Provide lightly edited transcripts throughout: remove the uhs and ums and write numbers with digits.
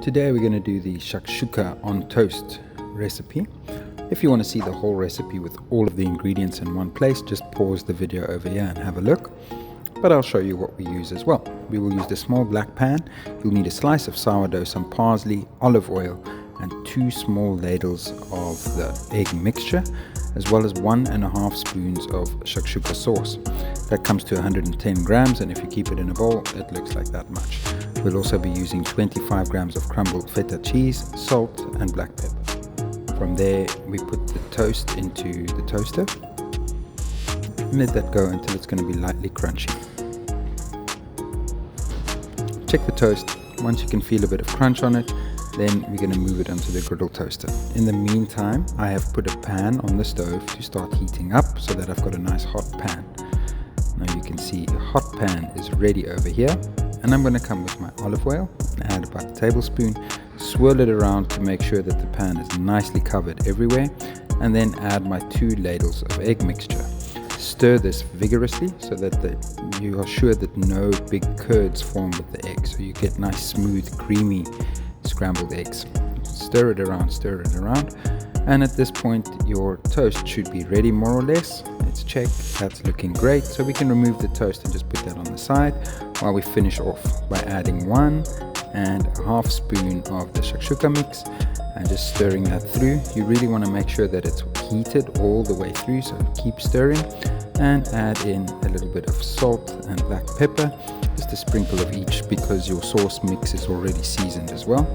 Today we're going to do the shakshuka on toast recipe. If you want to see the whole recipe with all of the ingredients in one place, just pause the video over here and have a look. But I'll show you what we use as well. We will use the small black pan. You'll need a slice of sourdough, some parsley, olive oil, and 2 small ladles of the egg mixture, as well as 1.5 spoons of shakshuka sauce. That comes to 110 grams, and if you keep it in a bowl, it looks like that much. We'll also be using 25 grams of crumbled feta cheese, salt, and black pepper. From there, we put the toast into the toaster and let that go until it's going to be lightly crunchy. Check the toast. Once you can feel a bit of crunch on it, then we're going to move it onto the griddle toaster. In the meantime, I have put a pan on the stove to start heating up so that I've got a nice hot pan. Now you can see the hot pan is ready over here, and I'm going to come with my olive oil and add about a tablespoon, swirl it around to make sure that the pan is nicely covered everywhere, and then add my 2 ladles of egg mixture. Stir this vigorously so that you are sure that no big curds form with the egg, so you get nice smooth creamy scrambled eggs. Stir it around, and at this point your toast should be ready more or less. Let's check. That's looking great, so we can remove the toast and just put that on the side while we finish off by adding 1.5 spoon of the shakshuka mix and just stirring that through. You really want to make sure that it's heated all the way through, so keep stirring, and add in a little bit of salt and black pepper, just a sprinkle of each because your sauce mix is already seasoned as well.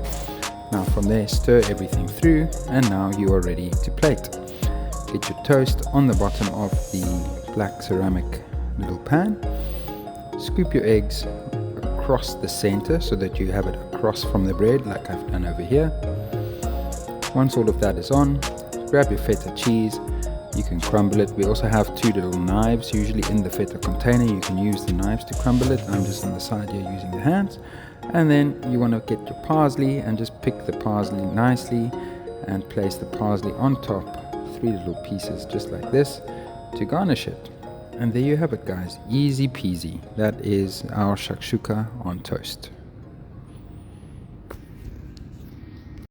Now from there, stir everything through, and now you are ready to plate. Get your toast on the bottom of the black ceramic little pan. Scoop your eggs across the center so that you have it across from the bread like I've done over here. Once all of that is on, grab your feta cheese. You can crumble it. We also have 2 little knives usually in the feta container. You can use the knives to crumble it. I'm just on the side here using the hands. And then you want to get your parsley and just pick the parsley nicely and place the parsley on top, 3 little pieces just like this to garnish it. And there you have it, guys. Easy peasy. That is our shakshuka on toast.